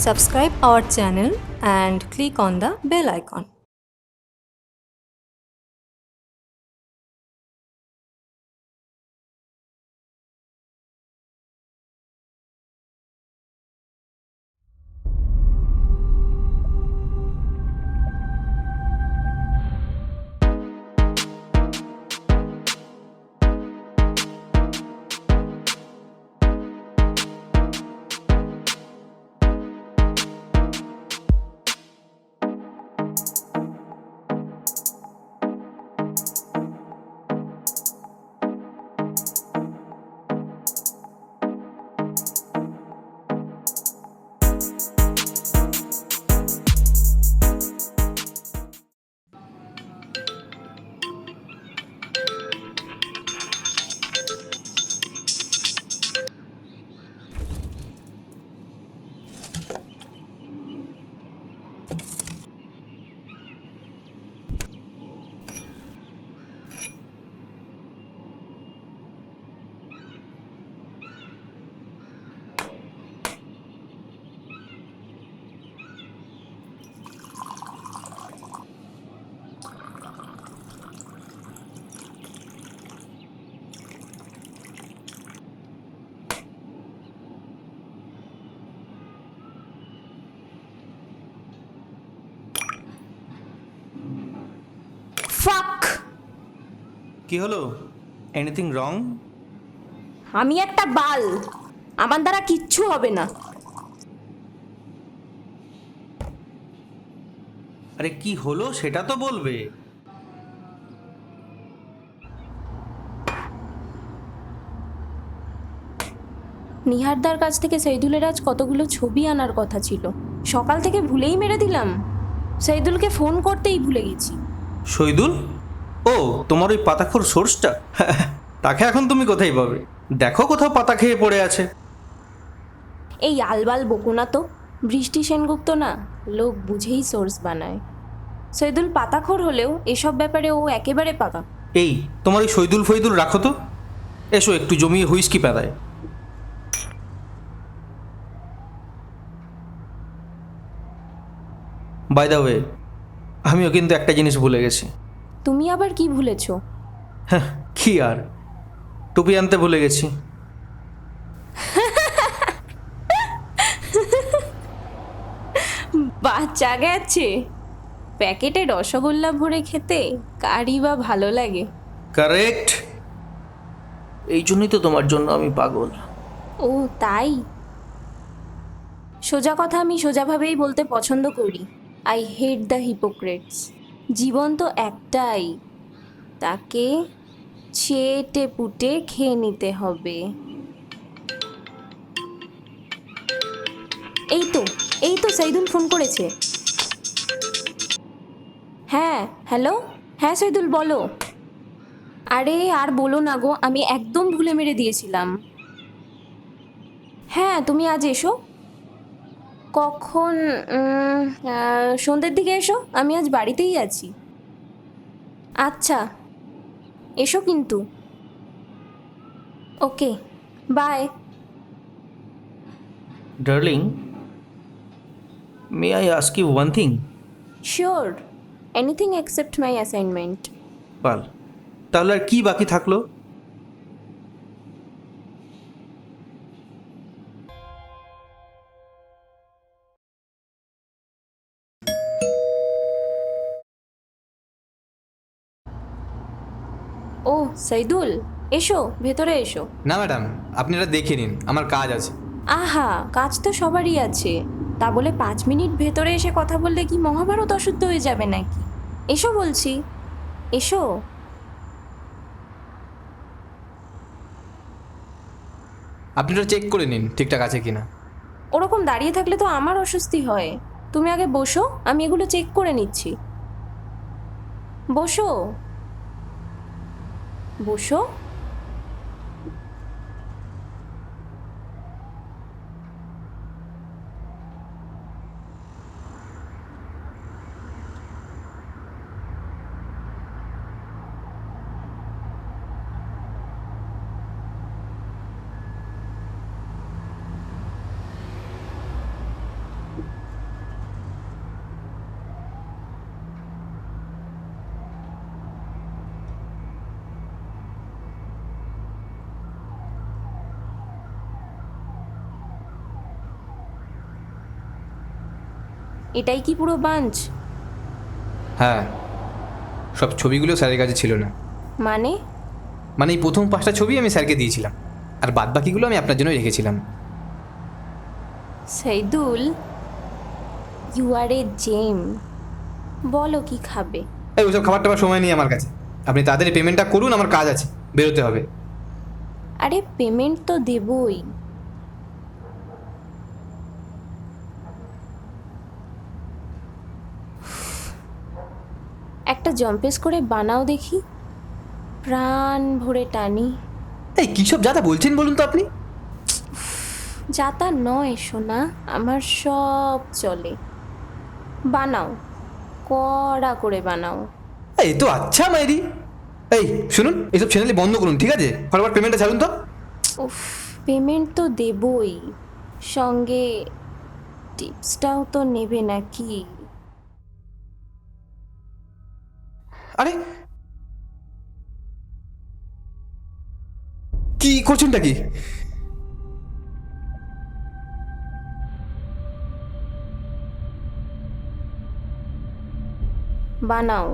Subscribe our channel and click on the bell icon. ফাক! কি হলো? Anything wrong? আমি একটা বাল, আমার দ্বারা কিচ্ছু হবে না। আরে কি হলো সেটা তো বলবে। নিহারদার কাছ থেকে সৈদুলের আজ কতগুলো ছবি আনার কথা ছিল, সকাল থেকে ভুলেই মেরে দিলাম। সৈদুলকে ফোন করতেই ভুলে গেছি। শহীদুল? ও, তোমার ওই পাতাখোর সোর্সটা? তাকে এখন তুমি কোথায় পাবে? দেখো কোথাও পাতা খেয়ে পড়ে আছে। এই আলবাল বকো না তো, বৃষ্টি সেনগুপ্ত না, লোক বুঝেই সোর্স বানায়। সৈদুল পাতাখোর হলেও এসব ব্যাপারে ও একেবারে পাকা। এই, তোমার ওই শহীদুল ফৈদুল রাখো তো। এসো একটু জমিয়ে হুইস্কি পেদায়। বাই দ্য ওয়ে, আমিও কিন্তু একটা জিনিস ভুলে গেছি। তুমি আবার কি ভুলেছো? হ্যাঁ, কি আর, টুপি আনতে ভুলে গেছি। বাচ্চা গেছে, প্যাকেটে রসগোল্লা ভরে খেতে কারই বা ভালো লাগে। কারেক্ট, এই জন্যই তো তোমার জন্য আমি পাগল। ও তাই? সোজা কথা আমি সোজাভাবেই বলতে পছন্দ করি। I hate the hypocrites. জীবন তো একটাই, তাকে চেটে পুটে খেয়ে নিতে হবে। এই তো, এই তো সৈদুল ফোন করেছে। হ্যাঁ, হ্যালো। হ্যাঁ সৈদুল, বলো। আরে আর বলো না গো, আমি একদম ভুলে মেরে দিয়েছিলাম। হ্যাঁ, তুমি আজ এসো। কখন? সন্ধ্যের দিকে এসো, আমি আজ বাড়িতেই আছি। আচ্ছা, এসো কিন্তু। Okay, bye. Darling, may I ask you one thing? Sure, anything except my assignment. পাল, তাহলে আর কি বাকি থাকলো? ও সৈদুল, এসো ভেতরে এসো। না ম্যাডাম, আপনি এটা দেখে নিন, আমার কাজ আছে। আহা, কাজ তো সবারই আছে, তা বলে 5 মিনিট ভেতরে এসে কথা বললে কি মহাভারত অশুদ্ধ হয়ে যাবে নাকি? এসো বলছি, এসো। আপনি এটা চেক করে নিন ঠিকঠাক আছে কিনা। ওরকম দাঁড়িয়ে থাকলে তো আমার অস্বস্তি হয়। তুমি আগে বসো, আমি এগুলো চেক করে নিচ্ছি। বসো, বসো। এটাই কি পুরো বাঞ্চ? হ্যাঁ, সব ছবিগুলো স্যারের কাছে ছিল না। মানে? মানে এই প্রথম 5টা ছবি আমি স্যারকে দিয়েছিলাম, আর বাদ বাকিগুলো আমি আপনার জন্যই রেখেছিলাম। সৈদুল, ইউ আর এ জেম। বলো কি খাবে? এই ওসব খাবার টাবার সময় নেই আমার কাছে। আপনি তাড়াতাড়ি পেমেন্টটা করুন, আমার কাজ আছে, বেরোতে হবে। আরে পেমেন্ট তো দেবই। একটা জম্পেস করে বানাও দেখি, প্রাণ ভরে টানি। এই কী সব যাতা বলছেন বলুন তো আপনি? যাতা নয় সোনা, আমার সব চলে। বানাও, কড়া করে বানাও। এই তো আচ্ছা মাইরি। এই শুনুন, এইসব চ্যানেলে বন্ধ করুন, ঠিক আছে? ফটাফট পেমেন্টটা ছাড়ুন তো। উফ, পেমেন্ট তো দেবই, সঙ্গে টিপসটাও তো নেবে নাকি? আরে কি করছেনটা কি? বানাও।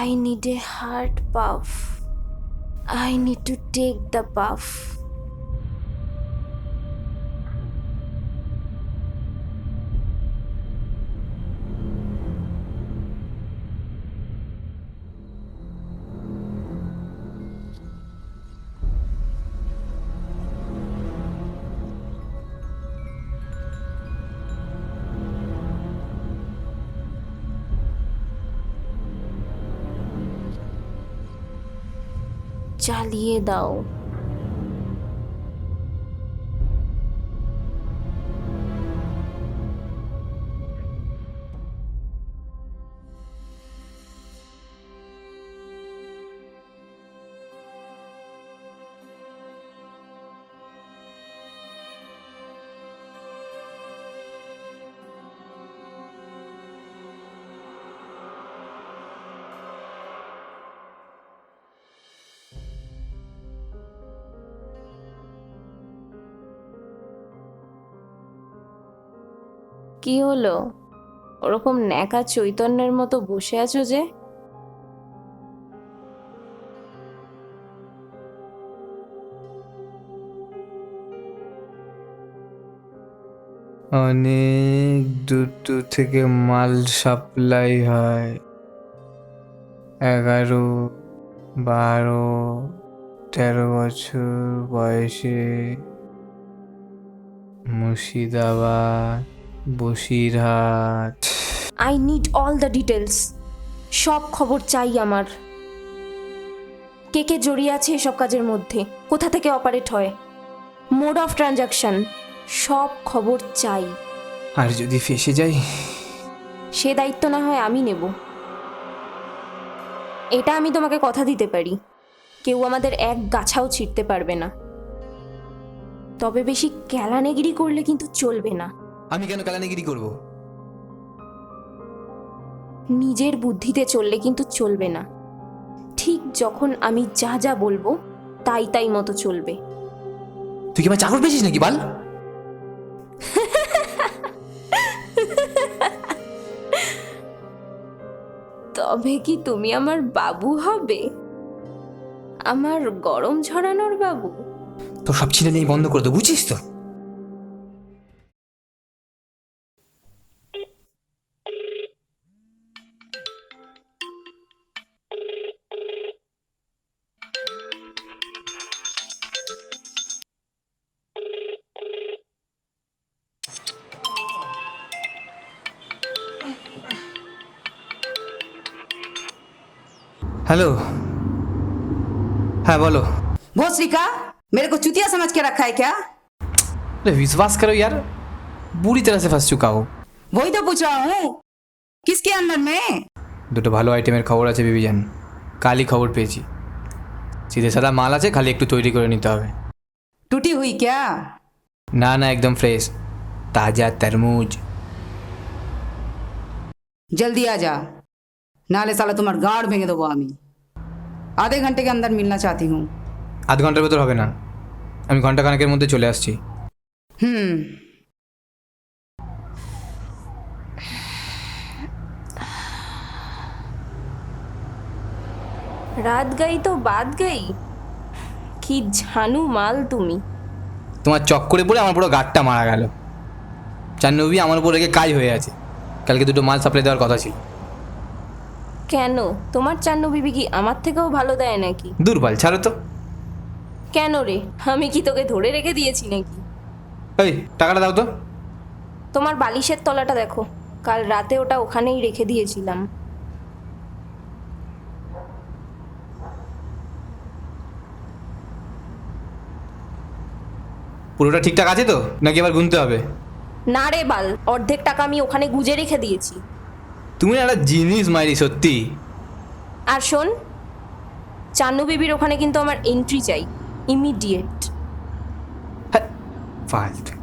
I need a heart puff. I need to take the puff. চালিয়ে দাও। কি হলো, ওরকম ন্যাকা চৈতন্যের মতো বসে আছো যে? অনেক দূর দূর থেকে মাল সাপ্লাই হয়। 11, 12, 13 বছর বয়সে Murshidabad, Basirhat. I need all the details. সব খবর চাই আমার। কে কে জড়িয়ে আছে এসব কাজের মধ্যে, কোথা থেকে অপারেট হয়, মোড অফ ট্রানজাকশন, সব খবর চাই। আর যদি ফেসে যাই? সে দায়িত্ব না হয় আমি নেব। এটা আমি তোমাকে কথা দিতে পারি, কেউ আমাদের এক গাছাও ছিঁড়তে পারবে না। তবে বেশি ক্যালানেগিরি করলে কিন্তু চলবে না। আমি কেন কালানিগিরি করব? নিজের বুদ্ধিতে চললে কিন্তু চলবে না। ঠিক যখন আমি যা যা বলবো তাই তাই মতো চলবে। তুই কি আমার চাকর পেয়েছিস নাকি বাল? তবে কি তুমি আমার বাবু হবে? আমার গরম ঝরানোর বাবু? তো সব ছিলে নেই বন্ধ করে দে, বুঝিস তো? হ্যালো, হ্যাঁ বলো। भोसड़ी का मेरे को चुतिया समझ के रखा है क्या? अरे विश्वास करो यार, बुरी तरह से फंस चुका हूँ। वही तो पूछ रहा हूँ, किसके अंदर में? দুটো ভালো আইটেমের খবর আছে বিবিজান, কালই খবর পেয়েছি। সিধে সাদা মাল আছে, খালি একটু তৈরি করে নিতে হবে। टूटी हुई क्या? না না, একদম ফ্রেশ, তাজা তরমুজ। जल्दी आ जा, नाले साला तुम्हार गाड़ भेंगे देबो आमी। आधे घंटे के अंदर मिलना चाहती हूँ। আধ ঘন্টার ভেতর হবে না, আমি ঘন্টাখানেকের মধ্যে চলে আসছি। হুম। রাত গাই তো বাদ গাই, কি ঝানু মাল তুমি। তোমার চক্করে পড়ে আমার পুরো গাঁটটা মারা গেল। জাহ্নবী আমার উপর রেখে কাজ হয়ে আছে, কালকে দুটো মাল সাপ্লাই দেওয়ার কথা ছিল। কেন, তোমার চান্নু বিবি কি আমার থেকেও ভালো দেয় নাকি? দুর্বল, ছাড়ো তো। কেন রে, আমি কি তোকে ধরে রেখে দিয়েছি নাকি? এই টাকাটা দাও তো। তোমার বালিশের তলাটা দেখো, কাল রাতে ওটা ওখানেই রেখে দিয়েছিলাম। পুরোটা ঠিকঠাক আছে তো, নাকি আবার গুনতে হবে? না রে বাল, অর্ধেক টাকা আমি ওখানে গুজে রেখে দিয়েছি। তুমি একটা জিনিস মাইরি, সত্যি। আর শোন, চান্নু বিবির ওখানে কিন্তু আমার এন্ট্রি চাই, ইমিডিয়েট। হ্যাঁ, ফালতু।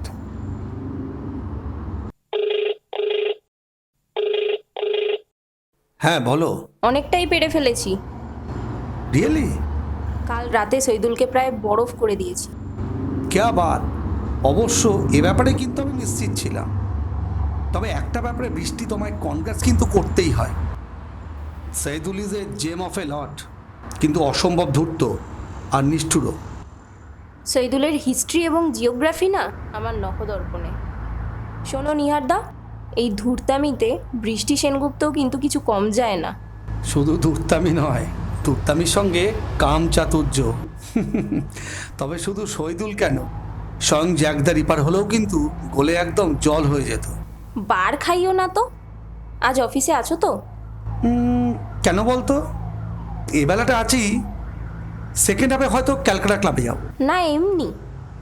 হ্যাঁ বলো। অনেকটাই পেরে ফেলেছি। রিয়েলি? কাল রাতে সৈদুলকে প্রায় বরফ করে দিয়েছি। ক্যা বাত। অবশ্য এ ব্যাপারে কিন্তু আমি নিশ্চিত ছিলাম। তবে একটা ব্যাপারে বৃষ্টি তোমায় কনগ্রেস কিন্তু করতেই হয়। Saidul is a gem of এ লট, কিন্তু অসম্ভব ধূর্ত আর নিষ্ঠুরও। সৈদুলের হিস্ট্রি এবং জিওগ্রাফি না আমার নখদর্পণে। শোনো নিহারদা, এই ধূর্তামিতে বৃষ্টি সেনগুপ্তও কিন্তু কিছু কম যায় না। শুধু ধূর্তামি নয়, ধূর্তামির সঙ্গে কাম চাতুর্য। তবে শুধু শহীদুল কেন, স্বয়ং জ্যাক দ্য রিপার হলেও কিন্তু গোলে একদম জল হয়ে যেত। বার খাইও না তো। আজ অফিসে আছো তো? কেন বলতো? এ বেলাটা আছি, সেকেন্ড হাফে হয়তো ক্যালকাটা ক্লাবে যাও। না এমনি,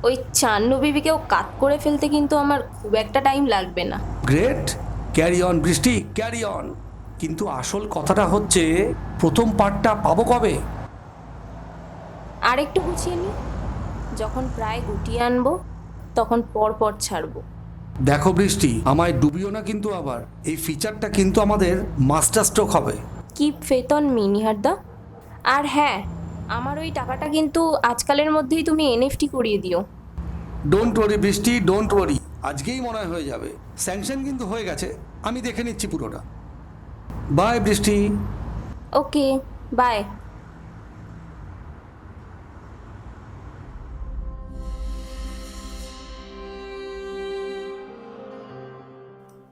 ওই চান্নু বিবিকেও কাট করে ফেলতে কিন্তু আমার খুব একটা টাইম লাগবে না। গ্রেট, ক্যারি অন বৃষ্টি, ক্যারি অন। কিন্তু আসল কথাটা হচ্ছে প্রথম পার্টটা পাবো কবে? আর একটু গুছিয়ে নি, যখন প্রায় গুটিয়ে আনবো তখন পর পর ছাড়বো। দেখো বৃষ্টি, আমায় ডুবিও না কিন্তু আবার। এই ফিচারটা কিন্তু আমাদের মাস্টার স্ট্রোক হবে। কিপ ফেথ অন মি নিহারদা। আর হ্যাঁ, আমার ওই টাকাটা কিন্তু আজকালের মধ্যেই তুমি এনএফটি করিয়ে দিও। ডোন্ট ওয়ারি বৃষ্টি, ডোন্ট ওয়ারি। আজকেই মনে হয় হয়ে যাবে। স্যাংশন কিন্তু হয়ে গেছে, আমি দেখে নিচ্ছি পুরোটা। বাই বৃষ্টি। ওকে, বাই।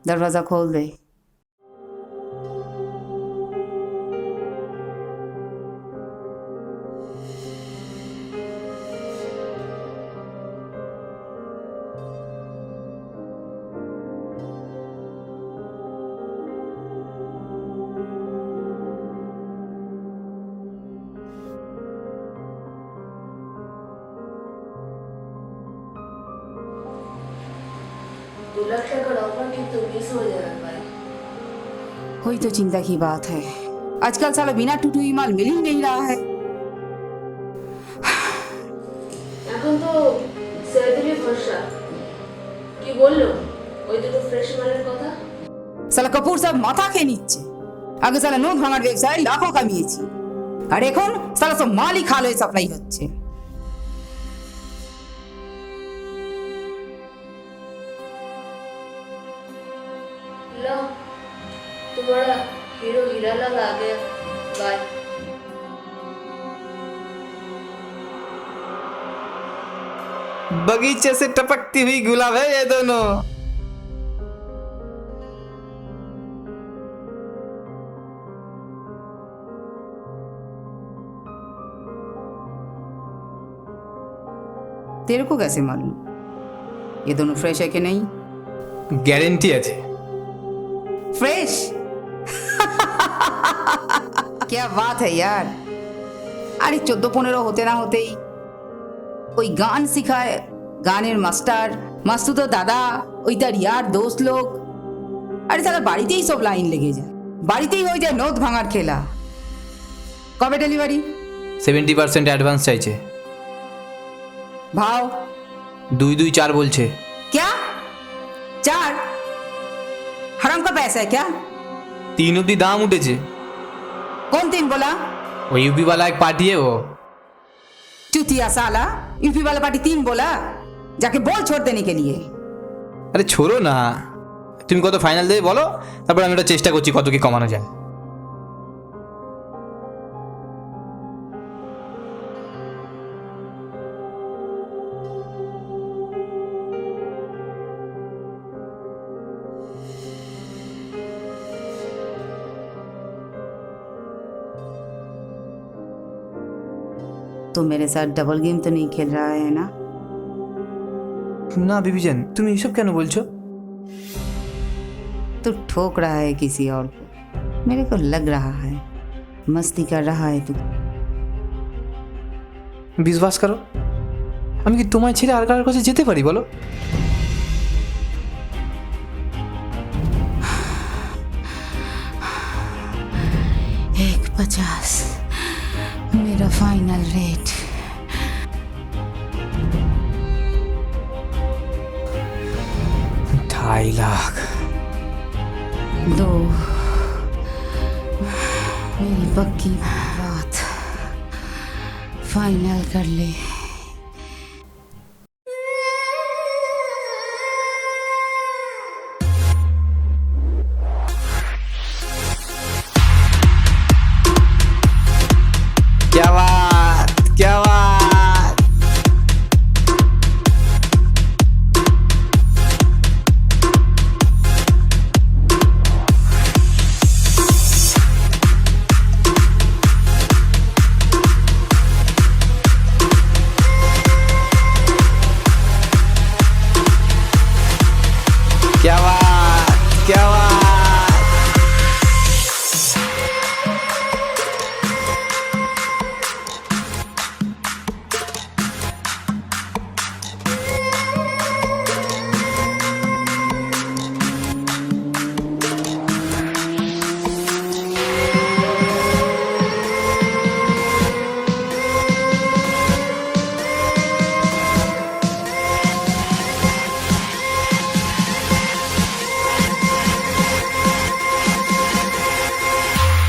दरवाजा खोल दे। वही तो चिंता की बात है, आजकल साला बिना टूटू ही माल मिल ही नहीं रहा है। এখন তো স্যালারি ভরসা। কি বললো ওই দুটো ফ্রেশ মালের কথা? সালা কাপুর সব মাথা খেয়ে নিচ্ছে। আগে সালা নোট ভাঙার ব্যবসায় লাখো কামিয়েছি, আর এখন সালা সব মালই খাল হয়ে সাপ্লাই হচ্ছে। लो तुम्हारा हीरो हीरा लगा आ गया। बाय। बगीचे से टपकती हुई गुलाब है ये दोनों। तेरे को कैसे मालूम ये दोनों फ्रेश है कि नहीं? গ্যারেন্টি আছে। फ्रेश? क्या बात है यार। আরে 14-15 হতে না হতেই ওই গান শিখায় গানের মাস্টার, মাস্তুতো দাদা, ওই তার ইয়ার দোস্ত লোক। আরে সারা বাড়িতেই সব লাইন লেগে যায়, বাড়িতেই হয়ে যায় নোট ভাঙার খেলা। কবে ডেলিভারি? 70% অ্যাডভান্স চাইছে। ভাও 224 বলছে। क्या 4? हराम का पैसा है क्या? 3 অব্দি দাম উঠেছে। कौन 3 बोला? वो यूपी वाला एक पार्टी है वो। चुतिया साला, यूपी वाला पार्टी 3 बोला, जाके बोल छोड़ देने के लिए। আরে ছোড়ো না, তুমি কত ফাইনাল দেবে বলো, তারপর আমি ওটা চেষ্টা করছি কত কি কমানো যায়। तो मेरे साथ डबल गेम तो नहीं खेल रहा है ना? না বিবিজান, তুমি এসব কেন বলছো? तू ठोक रहा है किसी और को, मेरे को लग रहा है मस्ती कर रहा है तू। বিশ্বাস করো, আমি কি তোমায় ছেড়ে আর কারোর কাছে যেতে পারি বলো? एक 50 मेरा फाइनल रेट। ढाई लाख। 2 मेरी पक्की बात फाइनल कर ले। क्या बात, क्या बात। क्या बात, क्या बात।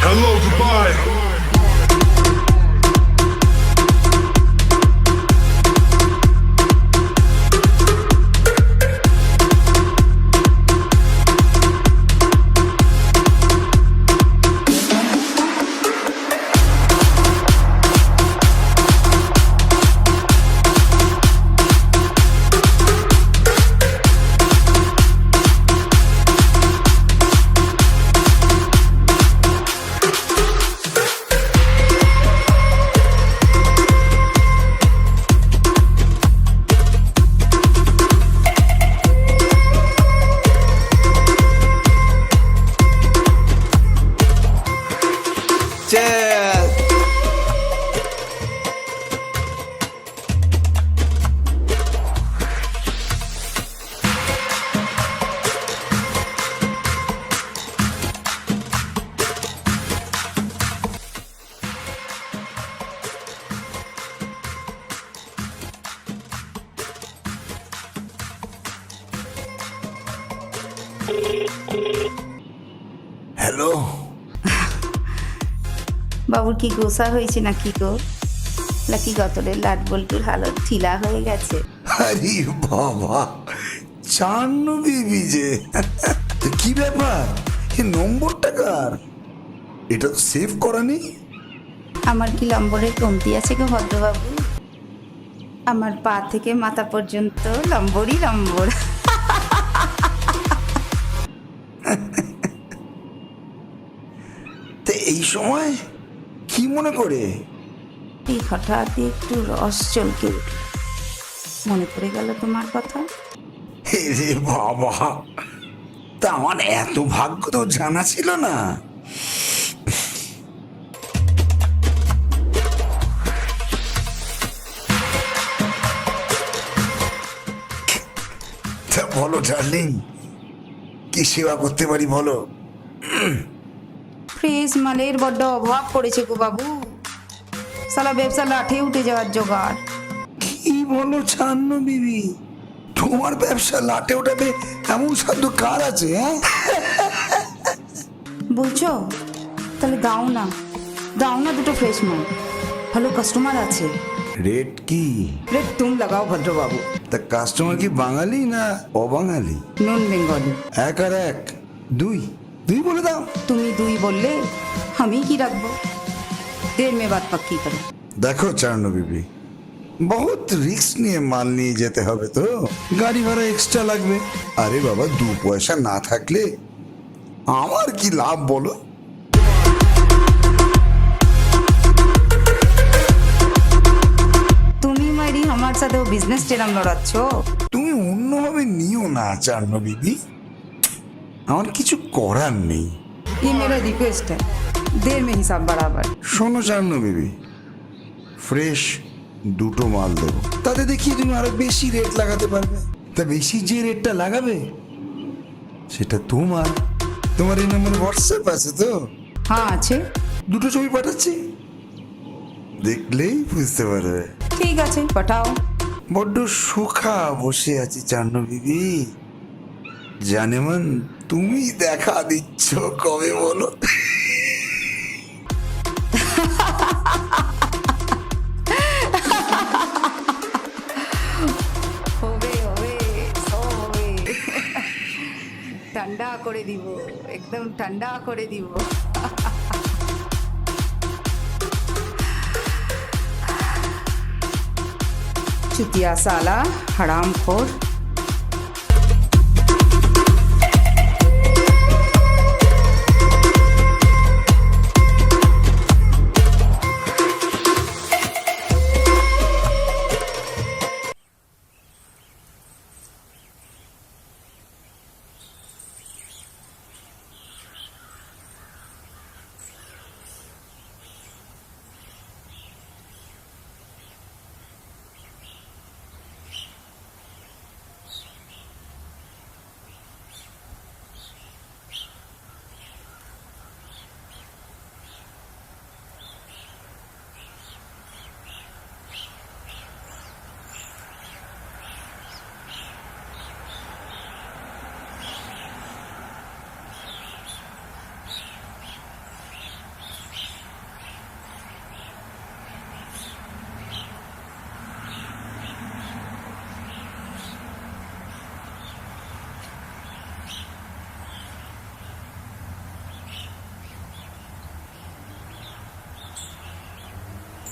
Hello, Dubai. Cheers. হ্যালো, বাবুর কি গোসা হয়েছে নাকি গো? নাকি গতরের লাট বল্টুর হালত ঢিলা হয়ে গেছে? আরে বাবা, চান্ন বিবি যে। তো কি ব্যাপার, এ নম্বরটা কার? এটা তো সেভ করা নেই। আমার কি লম্বরের কমতি আছে গো ভদ্রবাবু? আমার পা থেকে মাথা পর্যন্ত লম্বরই লম্বর। তো এই সময় কি মনে করে? এই হঠাৎ একটু রস চলকে উঠল, মনে পড়ে গেল তোমার কথা। রে বাবা, তা আমার এত ভাগ্য তো জানা ছিল না। তা বলো ডার্লিং, কি সেবা করতে পারি বলো? ফ্রেশ মালের বড্ড অভাব পড়েছে গো বাবু, সালা ব্যবসা লাঠে উঠে যাওয়ার জোগাড়। কি বলো ছান্ন বিবি, তোমার ব্যবসা লাটে ওঠাবে এমন সাধ্য কার আছে? হ্যাঁ, বলছো? তাহলে দাও না, দাও না দুটো ফ্রেশ মাল, ভালো কাস্টমার আছে। রেট কি? রেট তুম লাগাও ভদ্রবাবু। তা কাস্টমার কি বাঙালি না অবাঙালি? নন বেঙ্গলি। এক আর এক দুই, দুই বলে দাও। তুমি দুই বললে আমি কি রাখবো? 1.5 में बात पक्की करो। দেখো চার্নো বিবি, বহুত রিস্ক নিয়ে মাল নিয়ে যেতে হবে তো, গাড়ি ভাড়া এক্সট্রা লাগবে। আরে বাবা, 2 পয়সা না থাকলে আমার কি লাভ বলো? তুমি মাইরি আমার সাথে বিজনেস টেরাম লড়াচ্ছ। তুমি অন্যভাবে নিও না চার্নো বিবি, আমার কিছু করার নেই। ये मेरा रिक्वेस्ट है, 1.5 में हिसाब बराबर। শোনো চার্নো বিবি, ফ্রেশ 2টো মাল দেবো, তাতে দেখিয়ে তুমি আরো বেশি রেট লাগাতে পারবে। তা বেশি যে রেটটা লাগাবে সেটা তোমার। তোমার এই নম্বরে হোয়াটসঅ্যাপ আছে তো? हाँ আছে। 2টো ছবি পাঠাচ্ছি, দেখলেই বুঝতে পারবে। ঠিক আছে পাঠাও। বড্ড সুখা বসে আছি চার্নো বিবি, জানে মন তুমি দেখা দিচ্ছ কবে বলো? হবে হবে সব হবে। ঠান্ডা করে দিব, একদম ঠান্ডা করে দিব। चुतिया साला, हरामखोर।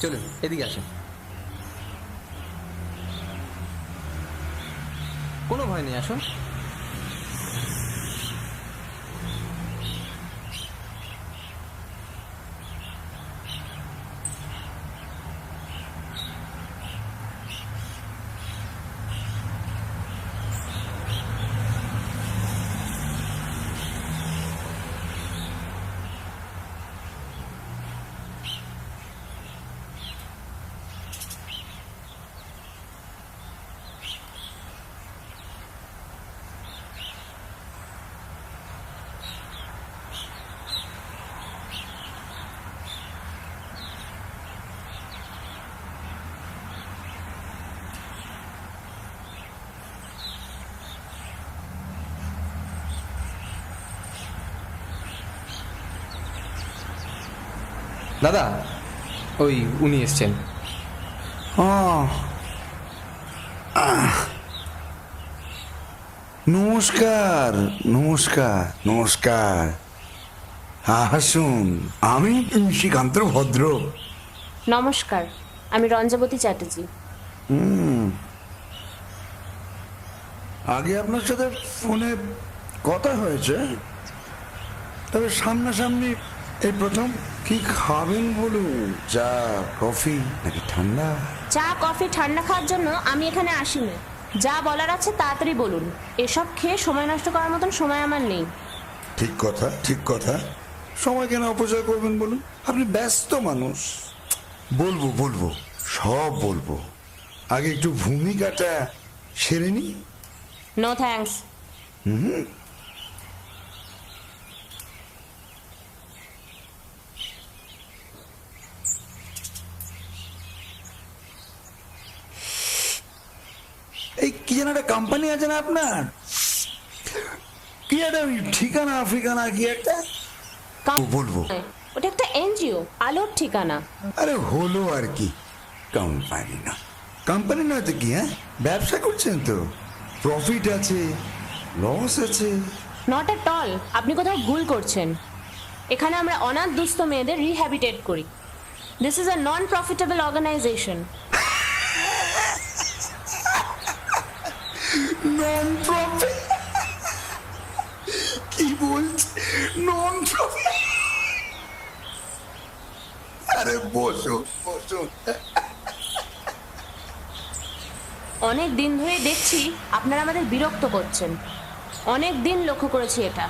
চলুন এদিকে আসেন। কোনো ভয় নেই, আসুন। দাদা, ওই উনি এসছেন। নমস্কার নমস্কার নমস্কার, আসুন। আমি নিশিকান্ত ভদ্র। নমস্কার, আমি রঞ্জাবতী চ্যাটার্জি। আগে আপনার সাথে ফোনে কথা হয়েছে, তবে সামনাসামনি এই প্রথম। কি খাবেন বলুন? চা, কফি নাকি ঠান্ডা? চা কফি ঠান্ডা খাওয়ার জন্য আমি এখানে আসিনি। যা বলার আছে তাড়াতাড়ি বলুন, এসব খেয়ে সময় নষ্ট করার মতন সময় আমার নেই। ঠিক কথা, ঠিক কথা। সময় কেন অপচয় করবেন বলুন? আপনি ব্যস্ত মানুষ। বলবো বলবো, সব বলবো। আগে একটু ভূমিকাটা সেরে নি। No thanks. এই কি যেন একটা কোম্পানি আছে না আপনার, কি একটা ঠিকানা আফ্রিকানা কি একটা বলবো? ওটা একটা এনজিও, আলোর ঠিকানা। আরে হলো আর কি, কোম্পানি না, কোম্পানি নয় তো কি, হ্যাঁ ব্যবসা করছেন তো, প্রফিট আছে, লস আছে। নট এট অল, আপনি কোথাও ভুল করছেন। এখানে আমরা অনাথ দুস্থ মেয়েদের রিহ্যাবিটেট করি। This is a non profitable organization. Non profit? কি বলছে নন প্রফিট? আরে বসো বসো। অনেক দিন ধরে দেখছি আপনারা আমাদের বিরক্ত করছেন। অনেক দিন লক্ষ্য করেছি এটা,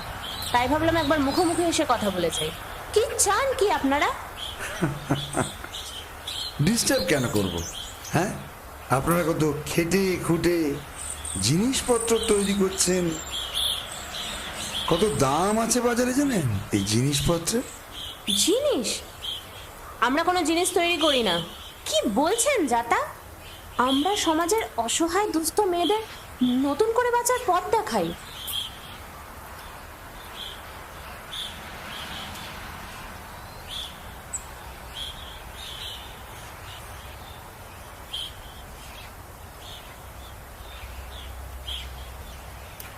তাই ভাবলাম একবার মুখোমুখি এসে কথা বলে যাই। কি চান কি আপনারা? ডিস্টার্ব কেন করব, হ্যাঁ? আপনারা কত খেটে খুঁটে জিনিসপত্র তৈরি করছেন, কত দাম আছে বাজারে জানেন এই জিনিসপত্রের? জিনিস? আমরা কোনো জিনিস তৈরি করি না। কি বলছেন যাতা? আমরা সমাজের অসহায় দুস্থ মেয়েদের নতুন করে বাঁচার পথ দেখাই।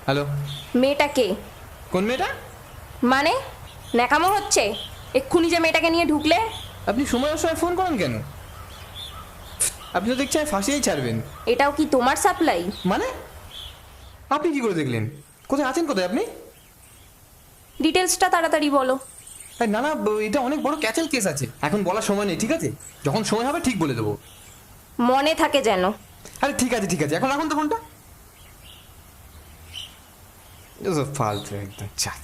হ্যালো, মেয়েটা কে? কোন মেয়েটা? মানে ন্যাকামো হচ্ছে? এক্ষুনি যে মেয়েটাকে নিয়ে ঢুকলে। আপনি সময়ের সময় ফোন করেন কেন? আপনি তো দেখছি ফাঁসিয়েই ছাড়বেন। এটাও কি তোমার সাপ্লাই? মানে আপনি কি করে দেখলেন? কোথায় আছেন, কোথায় আপনি? ডিটেলসটা তাড়াতাড়ি বলো। আরে না না, এটা অনেক বড় ক্যাচেল কেস আছে, এখন বলার সময় নেই, ঠিক আছে? যখন সময় হবে ঠিক বলে দেবো। মনে থাকে যেন। আরে ঠিক আছে ঠিক আছে, এখন রাখুন তো ফোনটা। ফালতু একদম চাঁদ।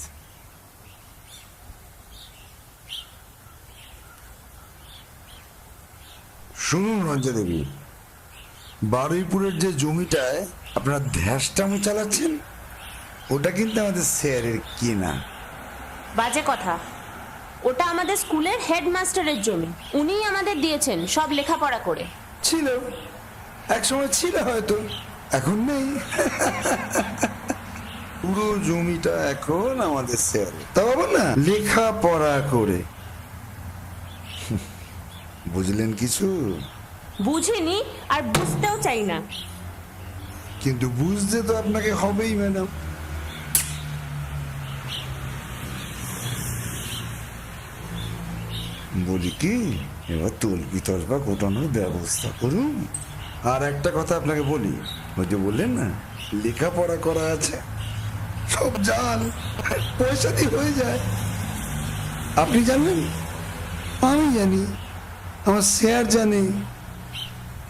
শুনুন রঞ্জা দেবী, বারুইপুরের যে জমিটায় আপনারা ধ্যাসটামো চালাচ্ছেন, ওটা কিন্তু আমাদের স্যারের কিনা। বাজে কথা। ওটা আমাদের স্কুলের হেডমাস্টারের জমি, উনিই আমাদের দিয়েছেন সব লেখাপড়া করে। ছিল, একসময় ছিল হয়তো, এখন নেই। পুরো জমিটা এখন আমাদের স্যার, তা বাবা না লেখাপড়া করে। বুঝলেন কিছু? বুঝিনি আর বুঝতেও চাই না। কিন্তু বুঝতে তো আপনাকে হবেই ম্যাডাম। বলি কি, এবার তলবি তলবা গোটানোর ব্যবস্থা করুন। আর একটা কথা আপনাকে বলি, ওই যে বললেন না লেখাপড়া করা আছে, সব জান পয়সা দিয়ে হয়ে যায়। আপনি জানবেন, আমি জানি, আমার স্যার জানে,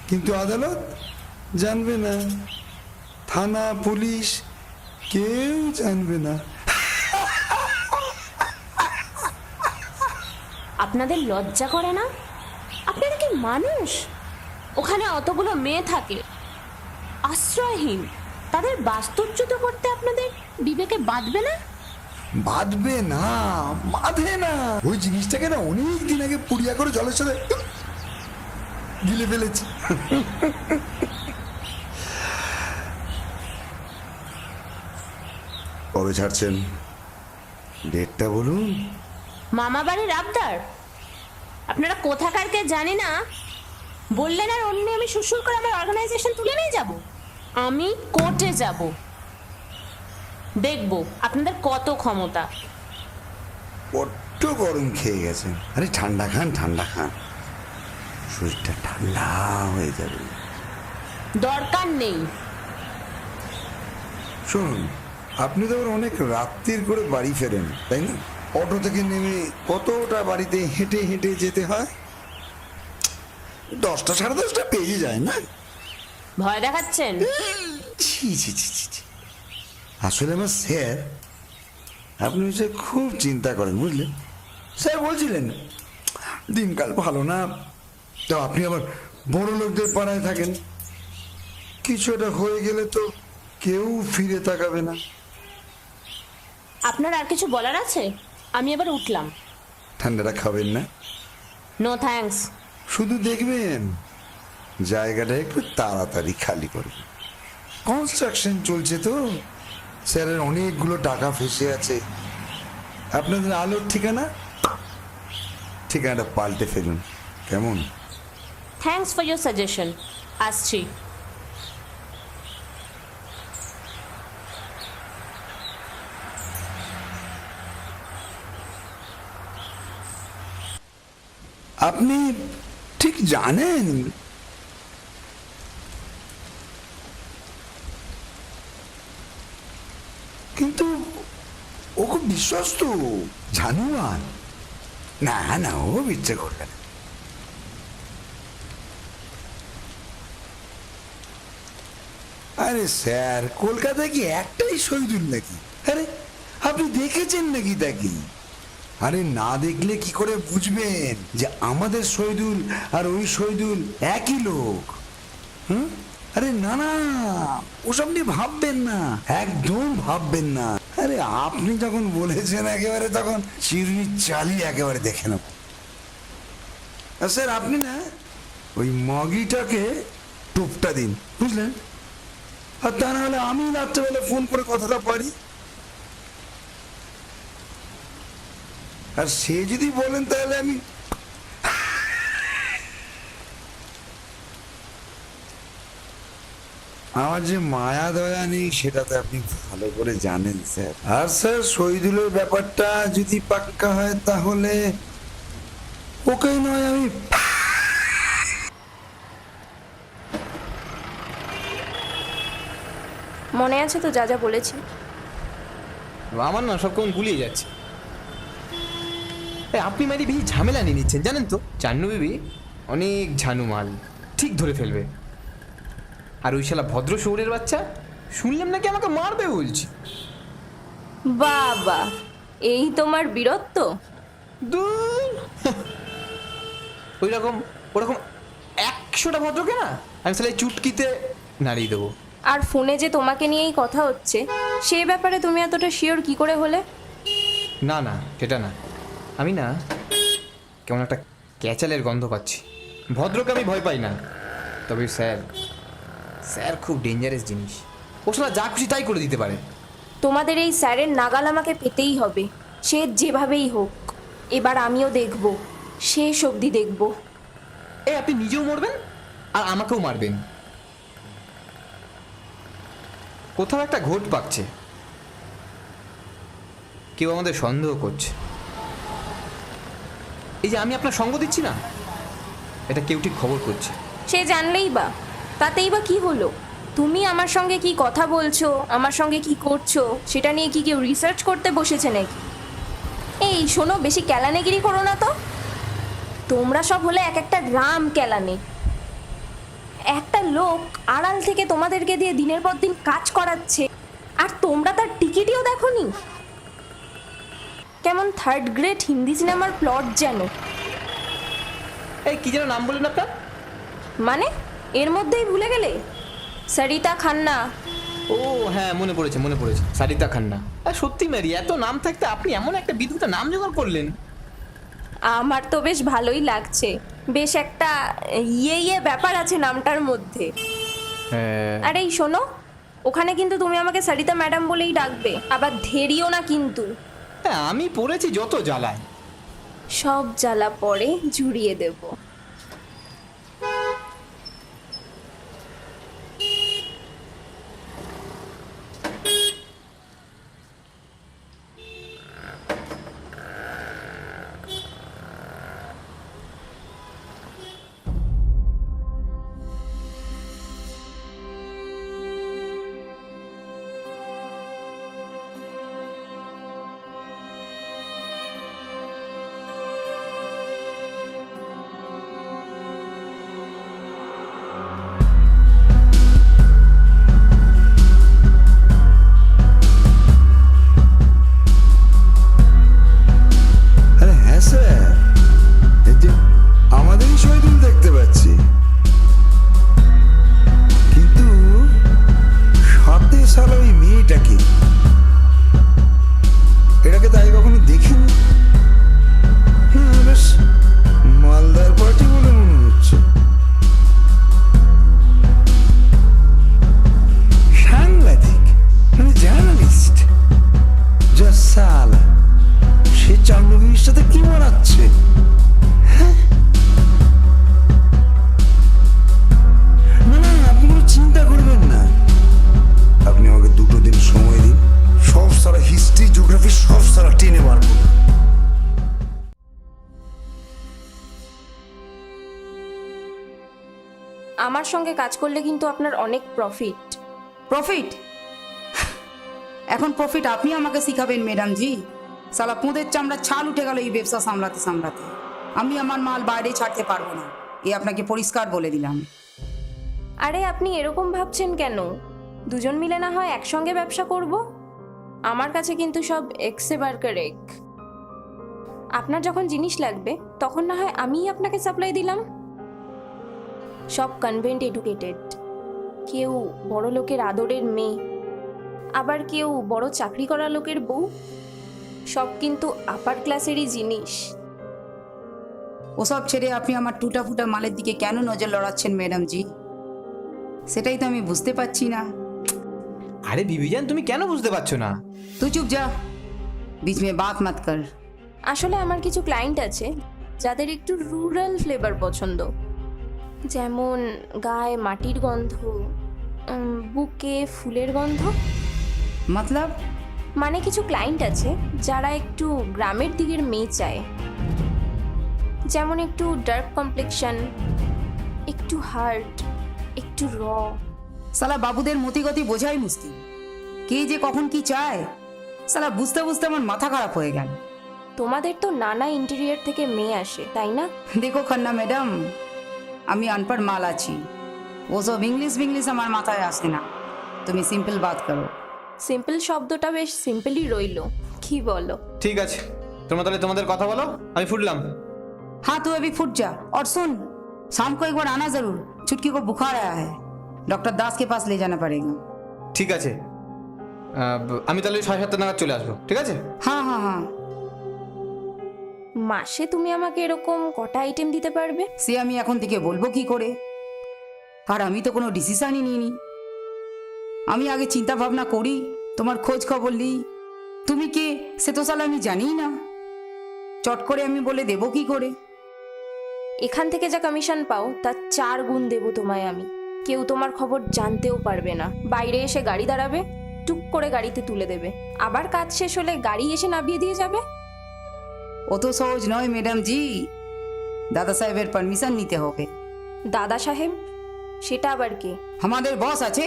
কিন্তু আদালত জানবে না, থানা পুলিশ কেউ জানবে না। আপনাদের লজ্জা করে না? আপনারা কি মানুষ? ওখানে অতগুলো মেয়ে থাকে আশ্রয়হীন, তাদের বাস্তুচ্যুত করতে আপনাদের বিবেকে বাঁধবে না? বাঁধবে না, বাঁধে না। ওই জিনিসটাকে না অনেক দিন আগে পুড়িয়া করে জলের সাথে গিলে ফেলেছি। কবে ছাড়ছেন ডেটটা বলুন? মামা বাড়ির আবদার? আপনারা কোথাকার কে জানি না, বললেন আর অন্য আমি সুসুর করে আমার অর্গানাইজেশন তুলে নিয়ে যাব। আমি কোর্টে যাব, দেখব আপনাদের কত ক্ষমতা। বড্ড গরম খেয়ে গেছেন। আরে ঠান্ডা খান, ঠান্ডা খান, শরীরটা ঠান্ডা হয়ে যাবে। দরকার নেই। শুনুন, আপনি তো আবার অনেক রাত্রির করে বাড়ি ফেরেন, তাই না? অটো থেকে নেমে কতটা বাড়িতে হেঁটে হেঁটে যেতে হয়, 10টা সাড়ে 10টা পেয়ে যায় না? ভয় দেখাচ্ছেন? ছি ছি ছি ছি ছি। আসলে আমার স্যার, আপনি হচ্ছে খুব চিন্তা করেন, বুঝলেন? স্যার বলছিলেন দিনকাল ভালো না, তো আপনি আবার বড় লোকদের পাড়ায় থাকেন, কিছু একটা হয়ে গেলে তো কেউ ফিরে তাকাবে না। আপনার আর কিছু বলার আছে? আমি এবার উঠলাম। ঠান্ডাটা খাবেন না? No thanks. শুধু দেখবেন জায়গাটা একটু তাড়াতাড়ি খালি করবেন। কনস্ট্রাকশন চলছে তো, স্যারের অনেকগুলো টাকা ফেসে আছে। আপনাদের আলোর ঠিকানাটা পাল্টে ফেলুন, কেমন? Thanks for your suggestion. আসছি। আপনি ঠিক জানেন কিন্তু ও খুব বিশ্বস্ত, জানুয়ান। না না, ও ইচ্ছে করবে না। আরে স্যার, কলকাতায় কি একটাই শহীদুল নাকি? আরে আপনি দেখেছেন নাকি তাকে? আরে না দেখলে কি করে বুঝবেন যে আমাদের শহীদুল আর ওই শহীদুল একই লোক? হুম? আরে না না, ওসব নিয়ে ভাববেন না, একদম ভাববেন না। আরে আপনি যখন বলেছেন একেবারে, তখন চিরুনি চালিয়ে একেবারে দেখে নেব। স্যার আপনি না ওই মগিটাকে টুপটা দিন, বুঝলেন? আর তা না হলে আমি রাত্রেবেলা ফোন করে কথাটা পারি। আর সে যদি বলেন তাহলে আমি আমার যে মায়া দয়া নেই সেটা তো আপনি ভালো করে জানেন স্যার। আর স্যার শহীদুলের ব্যাপারটা যদি পাক্কা হয় তাহলে ওকে নয় আমি মনে আছে তো যা যা বলেছি? আমার না সব কেমন গুলিয়ে যাচ্ছে। আপনি মারি বেশি ঝামেলা নিয়ে নিচ্ছেন জানেন তো। চান্নু বিবি অনেক ঝানু মাল, ঠিক ধরে ফেলবে। আর ওই শালা ভদ্র শহরের বাচ্চা শুনলাম নাকি আমাকে মারবে বলছি। বাবা, এই তোমার বীরত্ব? দূর ওরকম 100টা ভদ্রকে না আমি শালা চুটকিতে নাড়িয়ে দেবো। আর ফোনে যে তোমাকে নিয়েই কথা হচ্ছে, সে ব্যাপারে তুমি এতটা শিওর কি করে হলে? না না, সেটা না, আমি না কেমন একটা ক্যাচালের গন্ধ পাচ্ছি। ভদ্রকে আমি ভয় পাই না, তবে স্যার খুব ডেঞ্জারাস জিনিস। ও শালা যা খুশি তাই করে দিতে পারে। তোমাদের এই স্যারের নাগাল আমাকে পেতেই হবে, সে যেভাবেই হোক। এবার আমিও দেখব, শেষ অবধি দেখব। আপনি নিজেও মরবেন আর আমাকেও মারবেন। কোথাও একটা ঘোট পাকছে, কেউ আমাদের সন্দেহ করছে। এই যে আমি আপনার সঙ্গ দিচ্ছি না, এটা কেউ ঠিক খবর করছে। সে জানলেই বা, তাতেই বা কি হলো? তুমি আমার সঙ্গে কি কথা বলছো, আমার সঙ্গে কি করছো, সেটা নিয়ে কি কেউ রিসার্চ করতে বসেছে নাকি? এই শোনো, বেশি কেলানেগিরি করো না তো। তোমরা সব হলে এক একটা রাম কেলানে। একটা লোক আড়াল থেকে তোমাদেরকে দিয়ে দিনের পর দিন কাজ করাচ্ছে, আর তোমরা তার টিকিটও দেখোনি। কেমন থার্ড গ্রেড হিন্দি সিনেমার প্লট যেন। এই কি যেন নাম বললেন আপনার? মানে এর মধ্যেই ভুলে গেলে? সরিতা খান্না। ও হ্যাঁ, মনে পড়েছে সারিতা খান্না। সত্যি ম্যারি, এত নাম থাকতে আপনি এমন একটা বিদ্যুৎ নাম জোগাড় করলেন। আমার তো বেশ ভালোই লাগছে, বেশ একটা ইয়ে ব্যাপার আছে নামটার মধ্যে। আরে এই শোনো, ওখানে কিন্তু তুমি আমাকে সরিতা ম্যাডাম বলেই ডাকবে, আবার ধেরিও না কিন্তু। আমি পড়েছি যত জ্বালায়। সব জ্বালা পরে জুড়িয়ে দেবো। আমার সঙ্গে কাজ করলে কিন্তু আপনার অনেক প্রফিট। প্রফিট? এখন প্রফিট আপনি আমাকে শিখাবেন ম্যাডাম জি? সালা পোঁদের চামড়া ছাল উঠে গেল এই ব্যবসা সামলাতে সামলাতে। আমি আমার মাল বাইরে ছাড়তে পারবো না, এ আপনাকে পরিষ্কার বলে দিলাম। আরে আপনি এরকম ভাবছেন কেন? দুজন মিলে না হয় একসঙ্গে ব্যবসা করব। আমার কাছে কিন্তু সব এক্সে বার্কার এক। আপনার যখন জিনিস লাগবে তখন না হয় আমিই আপনাকে সাপ্লাই দিলাম। সব কনভেন্ট এডুকেটেড, কেউ বড় লোকের আদরের মেয়ে, আবার কেউ বড় চাকরি করা লোকের বউ। সব কিন্তু আপার ক্লাসেরই জিনিস। ওসব ছেড়ে আপনি আমার টুটা ফুটা মালের দিকে কেন নজর লড়াচ্ছেন ম্যাডাম জি? সেটাই তো আমি বুঝতে পারছি না। আরে বিবিজান, তুমি কেন বুঝতে পারছো না? তুই চুপ যা, बीच में बात मत कर। আসলে আমার কিছু ক্লায়েন্ট আছে যাদের একটু রুরাল ফ্লেভার পছন্দ, যেমন গায়ে মাটির গন্ধ, বুকে ফুলের গন্ধ। मतलब? মানে কিছু ক্লায়েন্ট আছে যারা একটু গ্রামের দিকের মেয়ে চায়, যেমন একটু ডার্ক কমপ্লেকশন, একটু হার্ট, একটু র। সালা বাবুদের মতিগতি বোঝাই মুশকিল, কে যে কখন কি চায়। সালা বুঝতে বুঝতে আমার মাথা খারাপ হয়ে গেল। তোমাদের তো নানা ইন্টেরিয়ার থেকে মেয়ে আসে, তাই না? দেখো খন্না ম্যাডাম, আমি আনপড় মাল আছি, ওসব ইংলিশ আমার মাথায় আসে না। তুমি সিম্পল বাত করো। সিম্পল শব্দটা বেশ সিম্পলই রইলো, কি বলো? ঠিক আছে, তোমরা তাহলে তোমাদের কথা বলো, আমি ফুটলাম। हाँ तू अभी फुट जा, और सुन शाम को एक बार आना जरूर, छुटकी को बुखार आया है, डॉक्टर दास के पास ले जाना पड़ेगा। ঠিক আছে, আমি তাহলে 7:30 নাগাদ চলে আসবো, ঠিক আছে? हाँ हाँ हाँ, মাসে তুমি আমাকে এরকম কটা আইটেম দিতে পারবে? সে আমি এখন থেকে বলবো কি করে? আর আমি তো কোনো ডিসিশনই নিইনি। আমি আগে চিন্তা ভাবনা করি, তোমার খোঁজ খবর নিই। তুমি কে সে তো সালা আমি জানিই না, চট করে আমি বলে দেবো কি করে? এখান থেকে যা কমিশন পাও তার 4 গুণ দেবো তোমায় আমি। কেউ তোমার খবর জানতেও পারবে না। বাইরে এসে গাড়ি দাঁড়াবে, টুক করে গাড়িতে তুলে দেবে, আবার কাজ শেষ হলে গাড়ি এসে নামিয়ে দিয়ে যাবে। অত সহজ নয় ম্যাডাম জি, দাদা সাহেবের পারমিশন নিতে হবে। দাদা সাহেব? সেটা আবার কে? আমাদের বস আছে,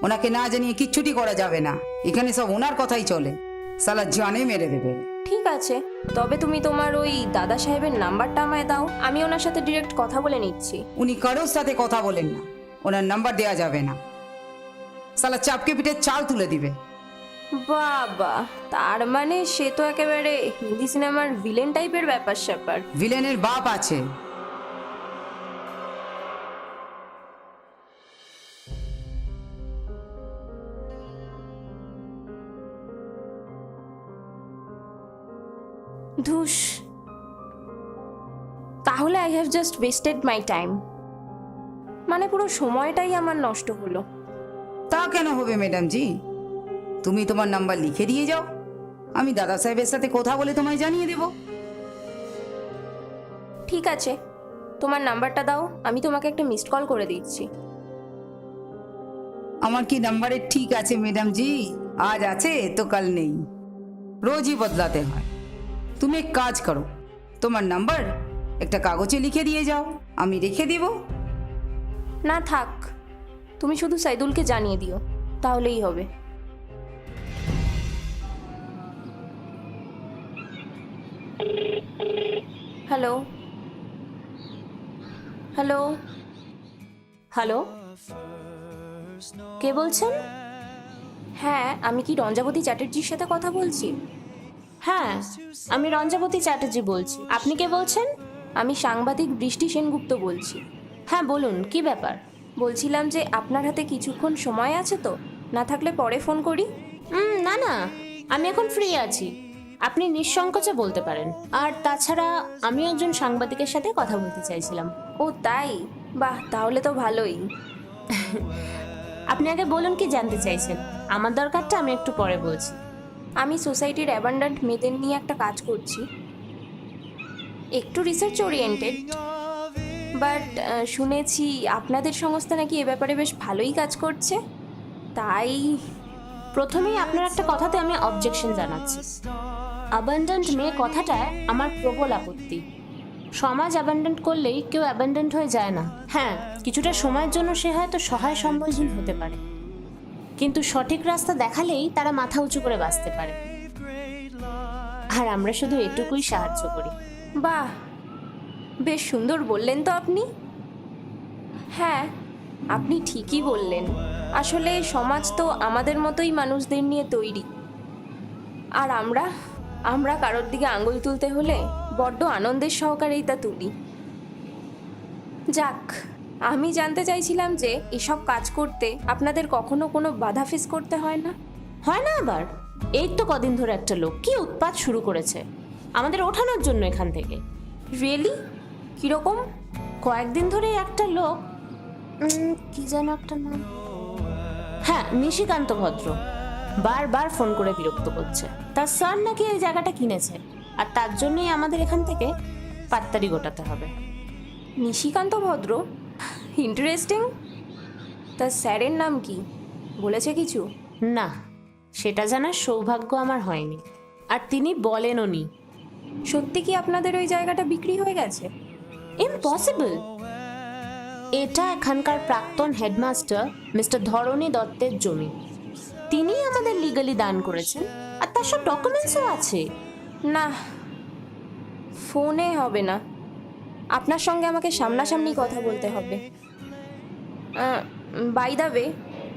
ওনাকে না জানিয়ে কিচ্ছুটি করা যাবে না। এখানে সব ওনার কথাই চলে, সালা জানে মেরে দেবে। ঠিক আছে, তবে তুমি তোমার ওই দাদা সাহেবের নাম্বারটা আমায় দাও, আমি ওনার সাথে ডিরেক্ট কথা বলে নিচ্ছি। উনি কারোর সাথে কথা বলেন না, ওনার নাম্বার দেওয়া যাবে না। সালা চাপকে পিঠে চাল তুলে দিবে। বাবা, তার মানে সে তো একেবারে হিন্দি সিনেমার ভিলেন টাইপের ব্যাপার স্যাপার। ভিলেনের বাপ আছে। ধুস, তাহলে I have just wasted my time. মানে পুরো সময়টাই আমার নষ্ট হলো। তা কেন হবে ম্যাডাম জি? তুমি তোমার নাম্বার লিখে দিয়ে যাও, আমি দাদা সাহেবের সাথে কথা বলে তোমায় জানিয়ে দেব। ঠিক আছে, তোমার নাম্বারটা দাও, আমি তোমাকে একটা মিসড কল করে দিচ্ছি। আমার কি নাম্বারে ঠিক আছে ম্যাডাম জি? আজ আছে তো কাল নেই, রোজই বদলাতে হয়। তুমি এক কাজ করো, তোমার নাম্বার একটা কাগজে লিখে দিয়ে যাও, আমি রেখে দিব। না থাক, তুমি শুধু সাইদুলকে জানিয়ে দিও, তাহলেই হবে। হ্যালো হ্যালো হ্যালো, কে বলছেন? হ্যাঁ, আমি কি রঞ্জাবতী চ্যাটার্জির সাথে কথা বলছি? হ্যাঁ, আমি রঞ্জাবতী চ্যাটার্জি বলছি। আপনি কে বলছেন? আমি সাংবাদিক বৃষ্টি সেনগুপ্ত বলছি। হ্যাঁ বলুন, কি ব্যাপার? বলছিলাম যে আপনার হাতে কিছুক্ষণ সময় আছে তো? না থাকলে পরে ফোন করি। না না, আমি এখন ফ্রি আছি, আপনি নিঃসংকোচে বলতে পারেন। আর তাছাড়া আমি একজন সাংবাদিকের সাথে কথা বলতে চাইছিলাম। ও তাই? বাহ, তাহলে তো ভালোই। আপনি আগে বলুন কি জানতে চাইছেন, আমার দরকারটা আমি একটু পরে বলছি। আমি সোসাইটির অ্যাবান্ডান্ট মেয়েদের নিয়ে একটা কাজ করছি, একটু রিসার্চ ওরিয়েন্টেড, বাট শুনেছি আপনাদের সংস্থা নাকি এ ব্যাপারে বেশ ভালোই কাজ করছে, তাই প্রথমেই আপনার একটা কথাতে আমি অবজেকশন জানাচ্ছি। অ্যাবান্ডেন্ট মেয়ে কথাটায় আমার প্রবল আপত্তি। সমাজ অ্যাবান্ডেন্ট করলেই কেউ অ্যাবান্ডেন্ট হয়ে যায় না। হ্যাঁ, কিছুটা সময়ের জন্য সে হয়তো সহায় সম্বলহীন হতে পারে, কিন্তু সঠিক রাস্তা দেখালেই তারা মাথা উঁচু করে বাঁচতে পারে। আর আমরা শুধু এটুকুই সাহায্য করি। বাহ, বেশ সুন্দর বললেন তো আপনি। হ্যাঁ, আপনি ঠিকই বললেন। আসলে সমাজ তো আমাদের মতোই মানুষদের নিয়ে তৈরি। আর আমরা কারোর দিকে আঙুল তুলতে হলে বড্ড আনন্দের সহকারেই তা তুলি। যাক, আমি জানতে চাইছিলাম যে এসব কাজ করতে আপনাদের কখনো কোনো বাধা ফেস করতে হয় না? হয় না আবার? এই তো কদিন ধরে একটা লোক কি উৎপাত শুরু করেছে আমাদের ওঠানোর জন্য এখান থেকে। রিয়েলি? কীরকম? কয়েকদিন ধরে একটা লোক, কি যেন একটা নাম, হ্যাঁ নিশিকান্ত ভদ্র, বারবার ফোন করে বিরক্ত করছে। তার স্যার নাকি এই জায়গাটা কিনেছে, আর তার জন্যই আমাদের এখান থেকে পাত্তারি গোটাতে হবে। নিশিকান্ত ভদ্র? ইন্টারেস্টিং। তার স্যারের নাম কি বলেছে কিছু? না, সেটা জানার সৌভাগ্য আমার হয়নি, আর তিনি বলেনও নি। সত্যি কি আপনাদের ওই জায়গাটা বিক্রি হয়ে গেছে? ইম্পসিবল। এটা এখানকার প্রাক্তন হেডমাস্টার মিস্টার ধরণী দত্তের জমি। তিনি আমাদের লিগালি দান করেছেন, আর তার সব ডকুমেন্টসও আছে। না, ফোনে হবে না, আপনার সঙ্গে আমাকে সামনাসামনি কথা বলতে হবে। বাই দ্য ওয়ে,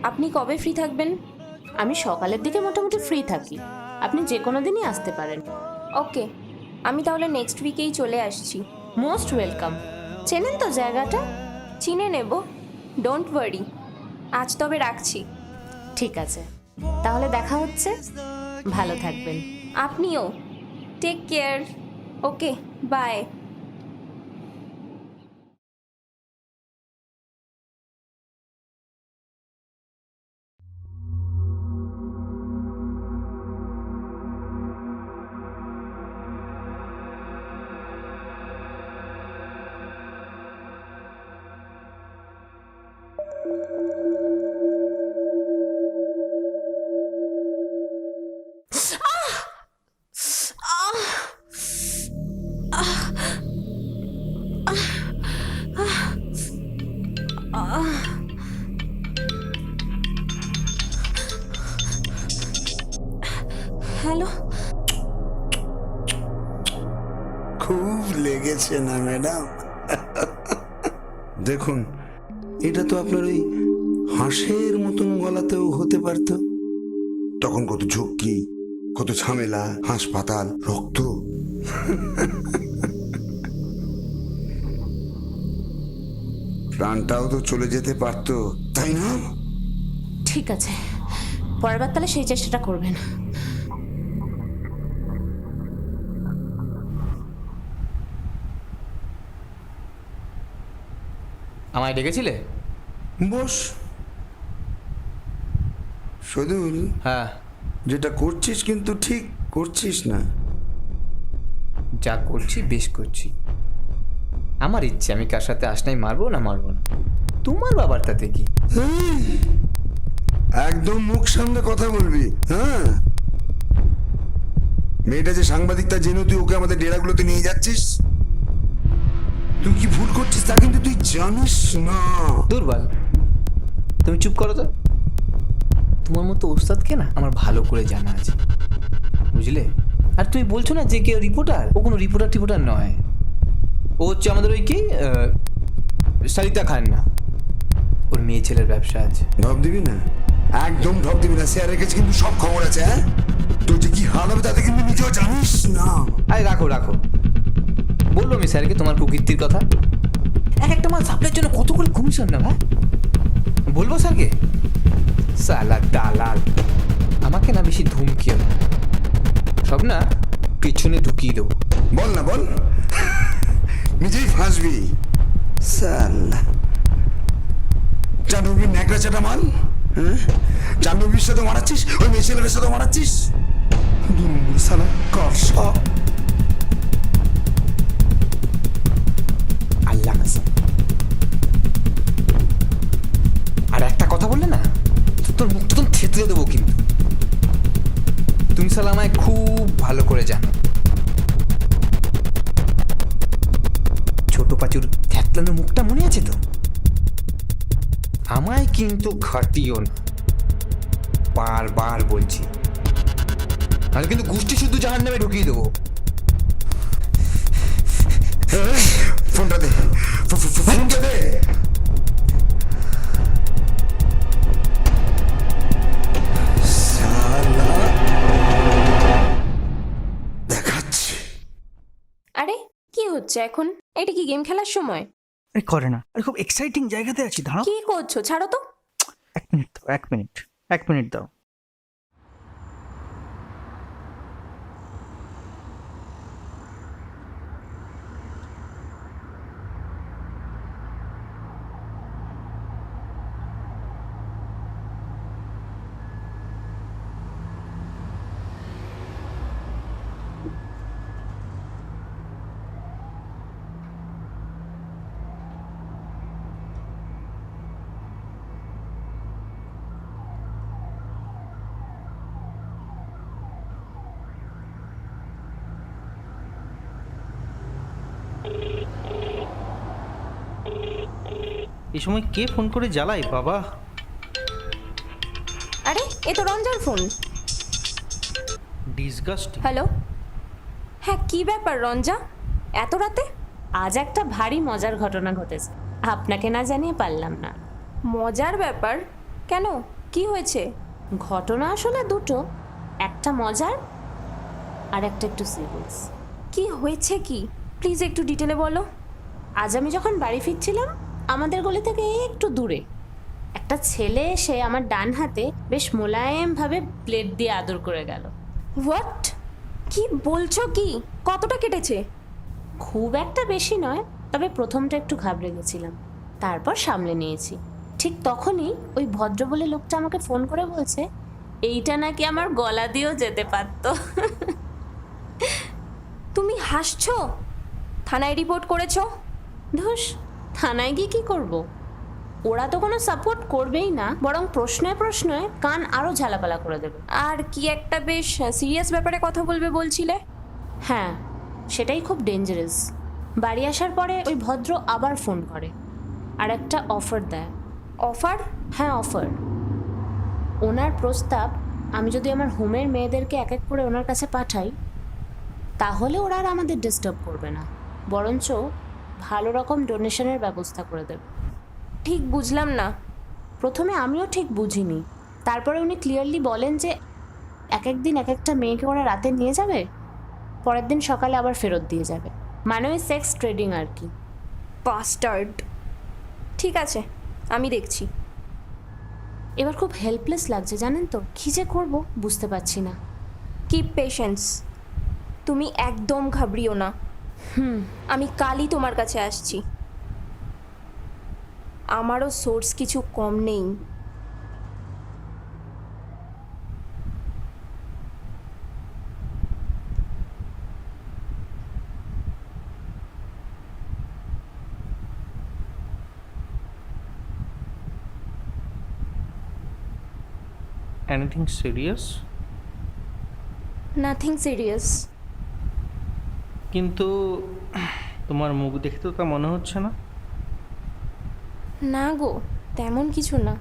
আপনি কবে ফ্রি থাকবেন? আমি সকালের দিকে মোটামুটি ফ্রি থাকি, আপনি যে কোনো দিনই আসতে পারেন। ওকে, আমি তাহলে নেক্সট উইকেই চলে আসছি। Most welcome. চেনেন তো জায়গাটা? চিনে নেব, ডোন্ট ওয়ারি। আজ তবে রাখছি। ঠিক আছে, তাহলে দেখা হচ্ছে। ভালো থাকবেন। আপনিও। Take care. Okay, bye. Hello. খুব লেগেছে না ম্যাডাম? দেখুন, এটা তো আপনার ওই হাঁসের মতন গলাতেও হতে পারতো। তখন কত ঝক্কি, কত ঝামেলা, হাসপাতাল, রক্ত। প্রাণটাও তো চলে যেতে পারতো, তাই না? ঠিক আছে, পরের বার তাহলে সেই চেষ্টাটা করবেন। আমায় ডেকেছিলে? বস। সদুল, হ্যাঁ। যেটা করছিস কিন্তু ঠিক করছিস না। যা করছি বেশ করছি। আমার ইচ্ছে, আমি কার সাথে আসনাই মারবো না মারবো না, তোমার বাবার তাতে কি? একদম মুখ সামনে কথা বলবি, হ্যাঁ? মেয়েটা যে সাংবাদিক তা জেনে তুই ওকে আমাদের ডেরাগুলোতে নিয়ে যাচ্ছিস। তুই কি ভুল করছিস তা কিন্তু তুই জানিস না। দুর্বল, তুমি চুপ করো তো। তোমার মতো ওস্তাদকে না আমার ভালো করে জানা আছে, বুঝলে? আর তুমি বলছো না যে কেউ রিপোর্টার, ও কোনো রিপোর্টার নয়। ও হচ্ছে আমাদের ওই কি সরিতা খান না, ওর মেয়ে ছেলের ব্যবসা আছে। ঢপ দিবি না, একদম ঢপ দিবি না। স্যারের কাছে কিন্তু সব খবর আছে, হ্যাঁ? তোর যে কি হাল হবে তাতে কিন্তু নিজেও জানিস না। আরে রাখো রাখো, বললো আমি স্যারকে তোমার প্রকৃতির কথা। একটা মাল সাপ্লাইয়ের জন্য কত করে কমিশন না ভাই? বলবো স্যারকে? সালা দালাল, আমাকে না বেশি ধুমকিও না, সব না পেছনে ঢুকিয়ে দেবো। বল না, বল, নিজেই ফাঁসবি। সালা জাহ্নবীর ন্যাকড়া চাটা মাল, হ্যাঁ? জাহ্নবীর সাথে মারাচ্ছিস, ওই মেয়ে ছেলের সাথে মারাচ্ছিস। সালা কর্ষা। আল্লাহ কাসম। আর একটা কথা বললে না, তোর মুখ তো থেতলে দেবো কিন্তু। তুমি সালা আমায় খুব ভালো করে জানো। কিন্তু খাটিও না, বারবার বলছি, আমি কিন্তু গোষ্ঠী শুদ্ধ জাহান নামে ঢুকিয়ে দেবো। ফোনটা দে, ফোনটা দে। শালা, দেখাচ্ছি। আরে কি হচ্ছে এখন? এটা কি গেম খেলার সময়? আরে করে না, আরে খুব এক্সাইটিং জায়গাতে আছি, দাঁড়াও। কি করছো? ছাড়ো তো। 1 মিনিট দাও, 1 মিনিট দাও। এই সময় কে ফোন করে জ্বালায় বাবা? আরে এ তো রঞ্জার ফোন। ডিসগাস্টিং। হ্যালো, হ্যাঁ কি ব্যাপার রঞ্জা, এত রাতে? আজ একটা ভারী মজার ঘটনা ঘটেছে, আপনাকে না জানিয়ে পারলাম না। মজার ব্যাপার? কেন, কি হয়েছে? ঘটনা আসলে দুটো, একটা মজার আর একটা একটু সিরিয়াস। কি হয়েছে কি, প্লিজ একটু ডিটেলে বলো। আজ আমি যখন বাড়ি ফিরছিলাম, আমাদের গলি থেকে একটু দূরে একটা ছেলে এসে আমার ডান হাতে বেশ মোলায়েমভাবে প্লেট দিয়ে আদর করে গেল। হোয়াট? কি বলছো কি? কতটা কেটেছে? খুব একটা বেশি নয়, তবে প্রথমটা একটু ঘাবড়ে গেছিলাম, তারপর সামলে নিয়েছি। ঠিক তখনই ওই ভদ্র বলে লোকটা আমাকে ফোন করে বলছে এইটা নাকি আমার গলা দিয়েও যেতে পারতো। তুমি হাসছো? থানায় রিপোর্ট করেছো? ধুস, থানায় গিয়ে কী করব? ওরা তো কোনো সাপোর্ট করবেই না, বরং প্রশ্নে প্রশ্নে কান আরও ঝালাপালা করে দেবে। আর কি একটা বেশ সিরিয়াস ব্যাপারে কথা বলবে বলছিলে? হ্যাঁ, সেটাই খুব ডেঞ্জারাস। বাড়ি আসার পরে ওই ভদ্র আবার ফোন করে আর একটা অফার দেয়। অফার? হ্যাঁ, অফার। ওনার প্রস্তাব, আমি যদি আমার হোমের মেয়েদেরকে এক এক করে ওনার কাছে পাঠাই, তাহলে ওরা আর আমাদের ডিস্টার্ব করবে না, বরঞ্চ ভালো রকম ডোনেশনের ব্যবস্থা করে দেবে। ঠিক বুঝলাম না। প্রথমে আমিও ঠিক বুঝিনি, তারপরে উনি ক্লিয়ারলি বলেন যে এক এক দিন এক একটা মেয়েকে ওরা রাতে নিয়ে যাবে, পরের দিন সকালে আবার ফেরত দিয়ে যাবে, মানে ওই সেক্স ট্রেডিং আর কি। বাস্টার্ড। ঠিক আছে, আমি দেখছি। এবার খুব হেল্পলেস লাগছে জানেন তো, কী যে করবো বুঝতে পারছি না। কিপ পেশেন্স, তুমি একদম ঘাবড়িও না। আমি কালই তোমার কাছে আসছি। আমারও সোর্স কিছু কম নেই। Anything serious? Nothing serious. কিন্তু তোমার মুখ দেখে তো তা মনে হচ্ছে না। না গো, তেমন কিছু না।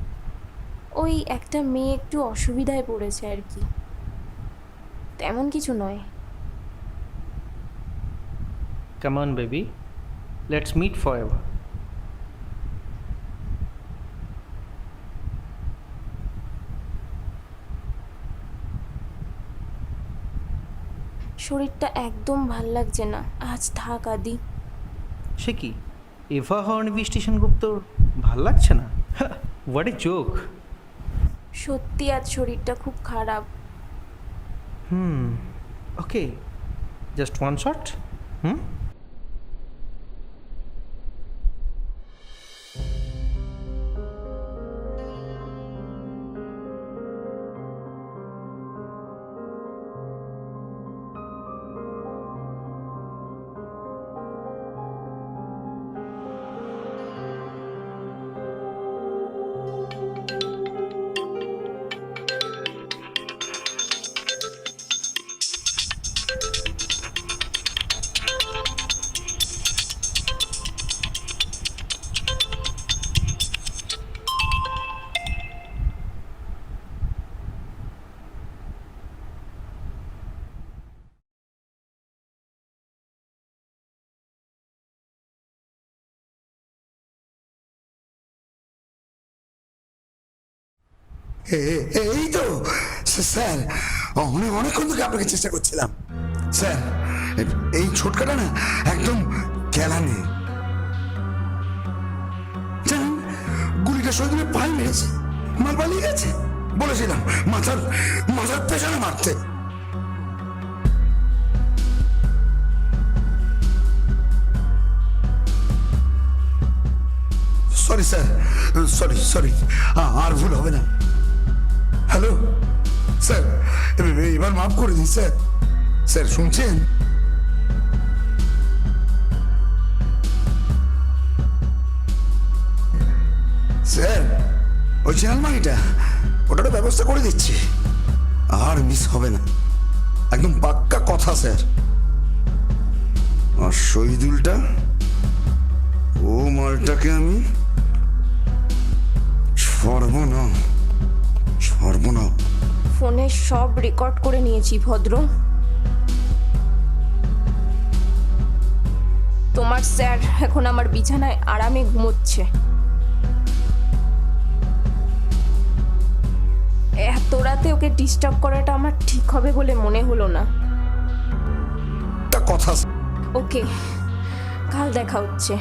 ওই একটা মেয়ে একটু অসুবিধায় পড়েছে আর কি, তেমন কিছু নয়। Come on baby, let's meet forever. শরীরটা একদম ভাল লাগছে না, আজ থাক আদি। সে কি, এভা হর্নবি সেনগুপ্তর ভাল লাগছে না? What a joke. সত্যি আজ শরীরটা খুব খারাপ। ওকে, জাস্ট ওয়ান শট। এই তো স্যার, অনেকক্ষণ থেকে আপনাকে চেষ্টা করছিলাম স্যার। এই ছোটকাটা না একদম খেলা নেই, জানেন গুলিটা শহীদুলের পায়ে মেরেছে, মাল পালিয়ে গেছে। বলেছিলাম মাথার পেছনে মারতে। সরি স্যার, সরি, আর ভুল হবে না। হ্যালো স্যার, এবার মাফ করে দিন স্যার। স্যার শুনছেন? স্যার ওই আলমারিটা ওটারও ব্যবস্থা করে দিচ্ছি, আর মিস হবে না, একদম পাক্কা কথা স্যার। আর শহীদুলটা, ও মালটাকে আমি সর্বনাম। ফোনে সব রেকর্ড করে নিয়েছি ভদ্র। তোমার স্যার এখন আমার বিছানায় আরামে ঘুমোচ্ছে। এত রাতে ওকে ডিস্টার্ব করাটা আমার ঠিক হবে বলে মনে হলো না। কথা ওকে, কাল দেখা হচ্ছে।